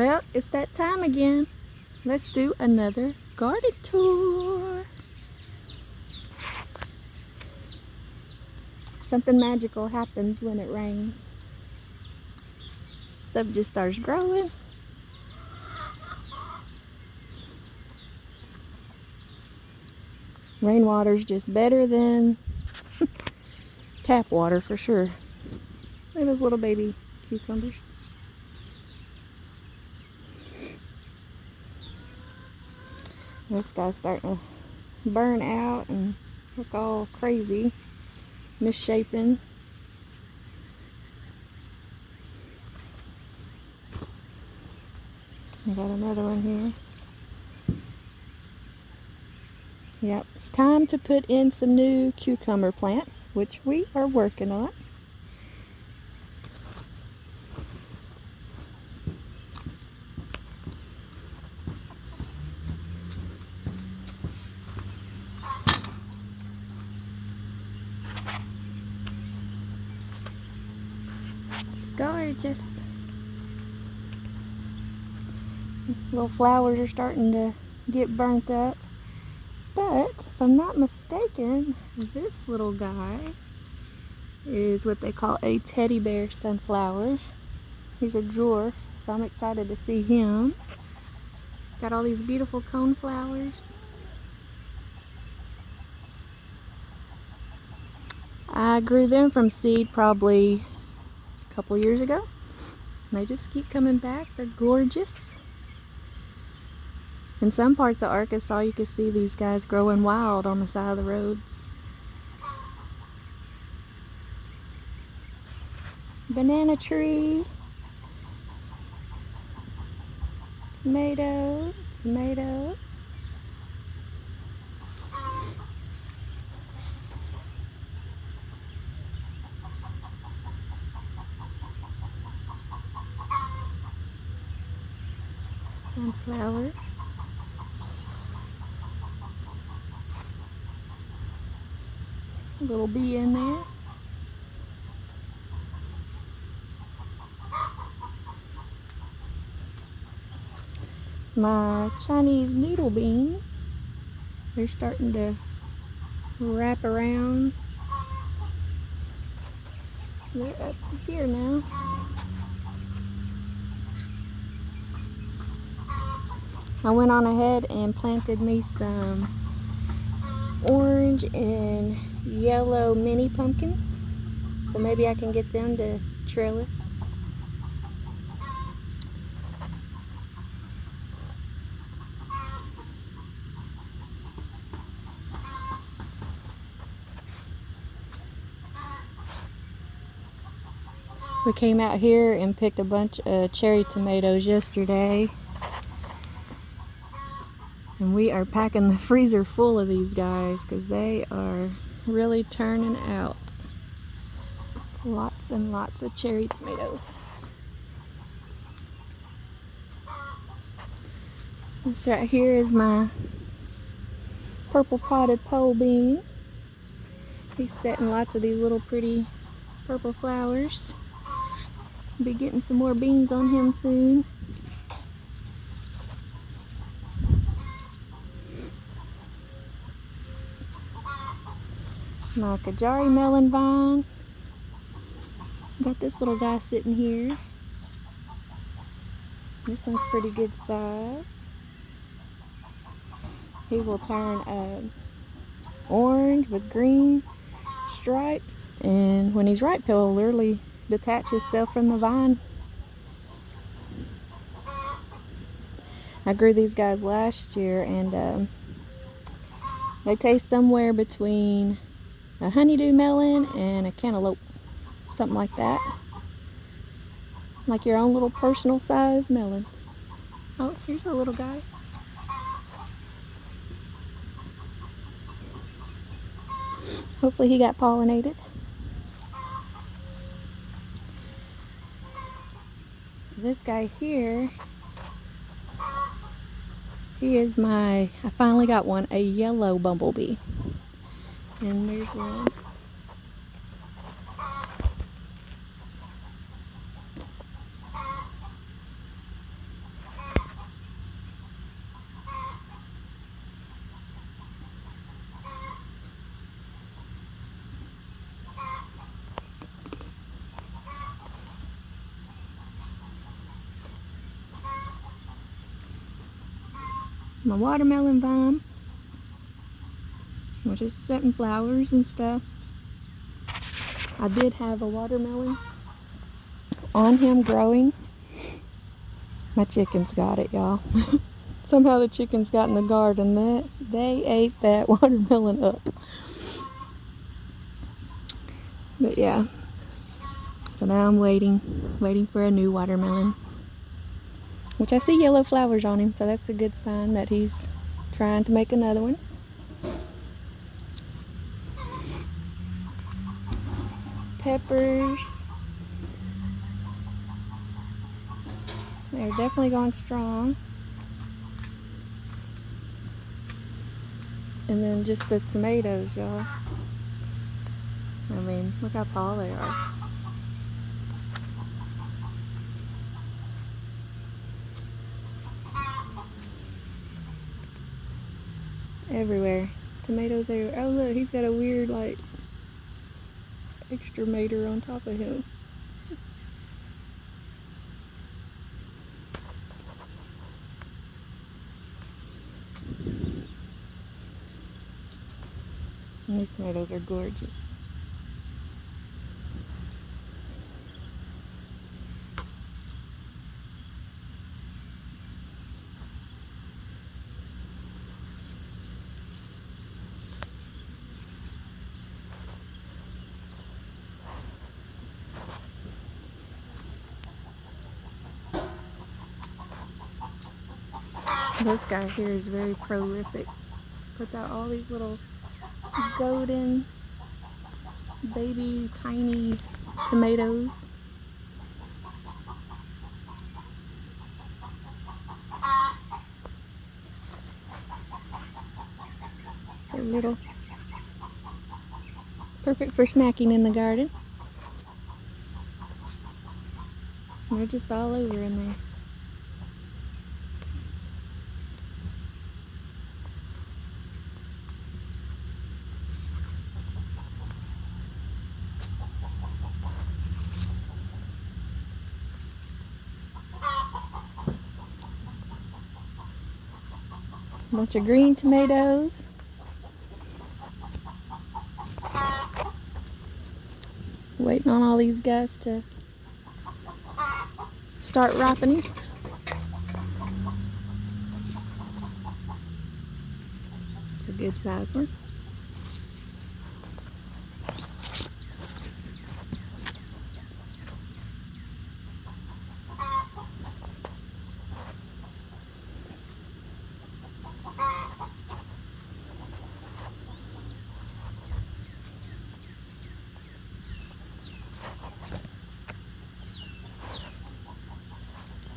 Well, it's that time again. Let's do another garden tour. Something magical happens when it rains. Stuff just starts growing. Rainwater's just better than tap water for sure. Look at those little baby cucumbers. This guy's starting to burn out and look all crazy, misshapen. I got another one here. Yep, it's time to put in some new cucumber plants, which we are working on. It's gorgeous. Little flowers are starting to get burnt up. But if I'm not mistaken, this little guy is what they call a teddy bear sunflower. He's a dwarf, so I'm excited to see him. Got all these beautiful cone flowers. I grew them from seed probably a couple years ago. They just keep coming back. They're gorgeous. In some parts of Arkansas, you can see these guys growing wild on the side of the roads. Banana tree. Tomato, tomato. Sunflower. A little bee in there. My Chinese noodle beans, they're starting to wrap around. They're up to here now. I went on ahead and planted me some orange and yellow mini pumpkins, so maybe I can get them to trellis. We came out here and picked a bunch of cherry tomatoes yesterday, and we are packing the freezer full of these guys because they are really turning out. Lots and lots of cherry tomatoes. This right here is my purple potted pole bean. He's setting lots of these little pretty purple flowers. Be getting some more beans on him soon. My Kajari melon vine. Got this little guy sitting here. This one's pretty good size. He will turn orange with green stripes, and when he's ripe, he'll literally detach himself from the vine. I grew these guys last year, and they taste somewhere between a honeydew melon and a cantaloupe, something like that. Like your own little personal size melon. Oh, here's a little guy. Hopefully he got pollinated. This guy here, he is I finally got one, a yellow bumblebee. And there's one. my watermelon vine, which is setting flowers and stuff. I did have a watermelon on him growing. My chickens got it, y'all. Somehow the chickens got in the garden. They ate that watermelon up. But yeah, so now I'm waiting for a new watermelon, which I see yellow flowers on him, so that's a good sign that he's trying to make another one. Peppers, they're definitely going strong. And then just the tomatoes, y'all. I mean, look how tall they are. Everywhere. Tomatoes everywhere. Oh look, he's got a weird like extra mater on top of him. And these tomatoes are gorgeous. This guy here is very prolific. Puts out all these little golden baby tiny tomatoes. So little. Perfect for snacking in the garden. And they're just all over in there. Bunch of green tomatoes. Waiting on all these guys to start ripening. It's a good size one.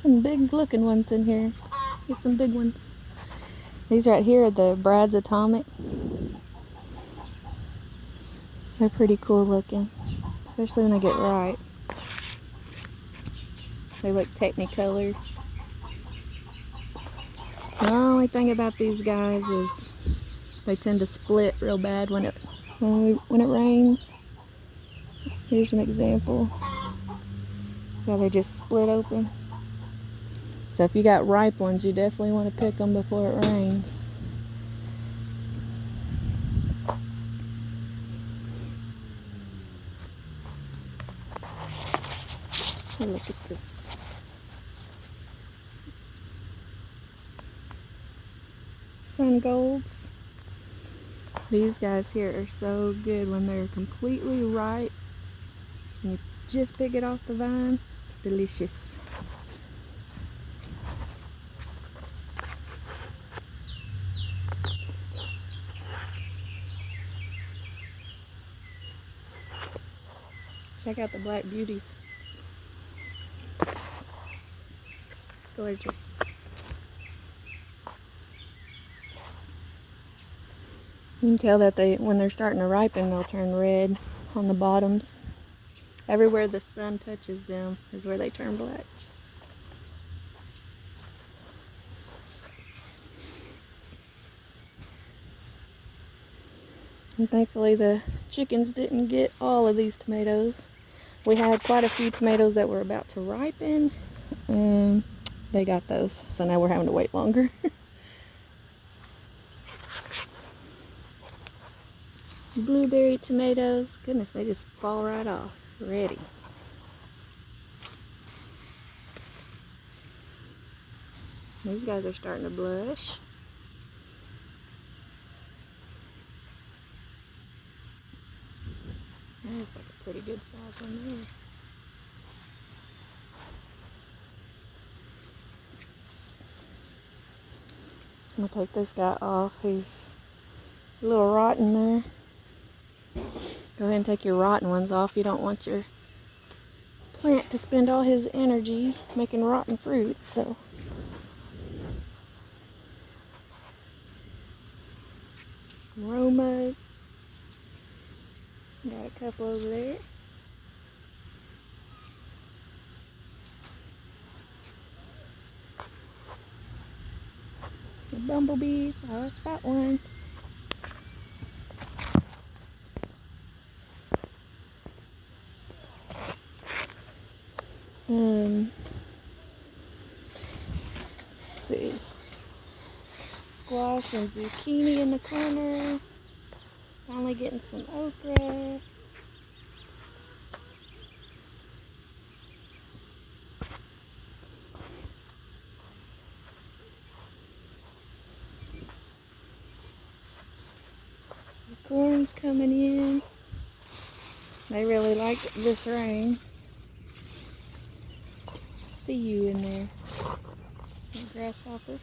Some big looking ones in here. Get some big ones. These right here are the Brad's Atomic. They're pretty cool looking, especially when they get ripe. They look Technicolor. The only thing about these guys is they tend to split real bad when it rains. Here's an example. So they just split open. So if you got ripe ones, you definitely want to pick them before it rains. So look at this. Sun golds. These guys here are so good when they're completely ripe and you just pick it off the vine. Delicious. Check out the black beauties. Gorgeous. You can tell that when they're starting to ripen, they'll turn red on the bottoms. Everywhere the sun touches them is where they turn black. And thankfully the chickens didn't get all of these tomatoes. We had quite a few tomatoes that were about to ripen, and they got those. So now we're having to wait longer. Blueberry tomatoes. Goodness, they just fall right off. Ready. These guys are starting to blush. That looks like a pretty good size one there. I'm gonna take this guy off. He's a little rotten there. Go ahead and take your rotten ones off. You don't want your plant to spend all his energy making rotten fruit, so. Aromas. Got a couple over there. The bumblebees. Oh, I spot one. Let's see. Squash and zucchini in the corner. Finally getting some okra. The corn's coming in. They really like this rain. See you in there, grasshopper.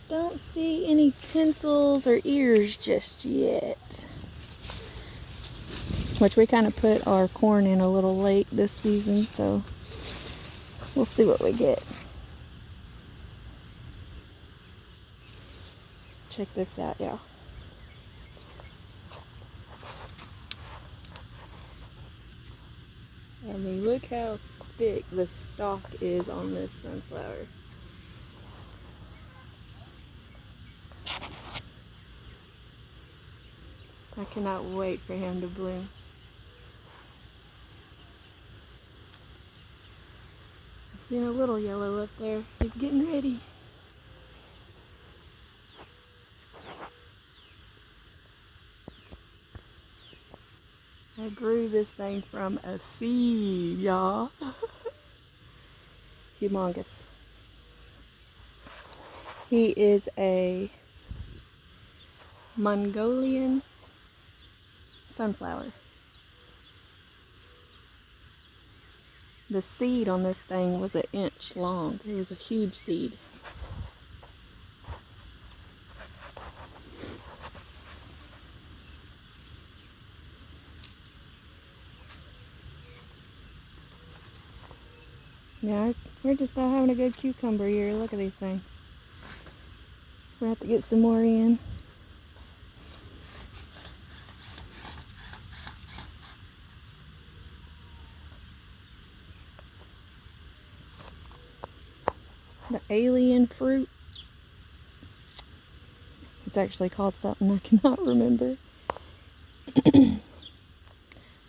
Don't see any tinsels or ears just yet. Which we kind of put our corn in a little late this season, so we'll see what we get. Check this out, y'all. I mean, look how thick the stalk is on this sunflower. I cannot wait for him to bloom. I've seen a little yellow up there. He's getting ready. I grew this thing from a seed, y'all. Humongous. He is a Mongolian sunflower. The seed on this thing was 1 inch long. It was a huge seed. Yeah, we're just not having a good cucumber year. Look at these things. We'll have to get some more in. The alien fruit. It's actually called something I cannot remember.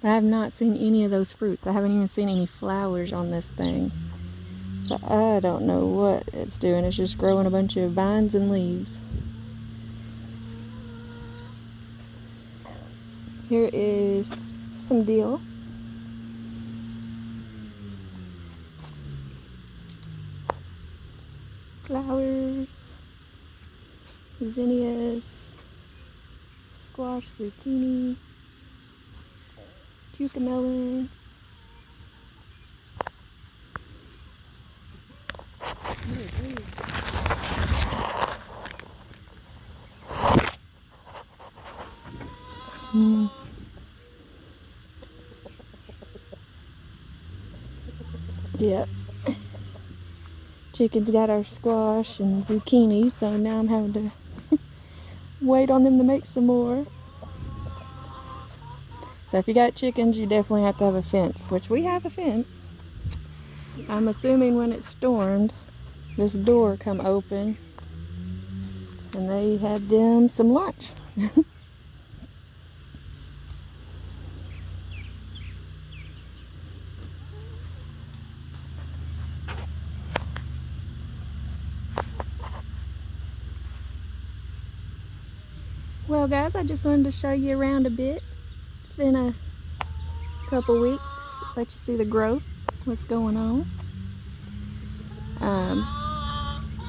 But I have not seen any of those fruits. I haven't even seen any flowers on this thing. So I don't know what it's doing. It's just growing a bunch of vines and leaves. Here is some dill. Flowers. Zinnias. Squash, zucchini. Cucamelons. Yep. Chicken's got our squash and zucchini, so now I'm having to wait on them to make some more. So if you got chickens, you definitely have to have a fence, which we have a fence. I'm assuming when it stormed, this door come open and they had them some lunch. Well guys, I just wanted to show you around a bit. It's been a couple weeks. Let you see the growth, what's going on.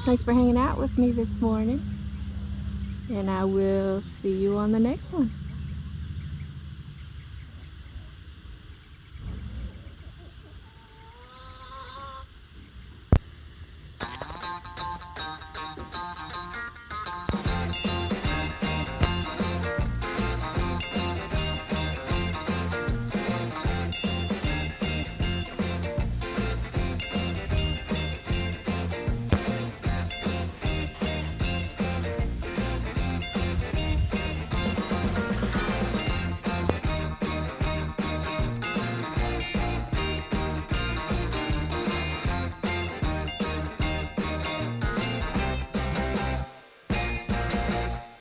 Thanks for hanging out with me this morning. And I will see you on the next one.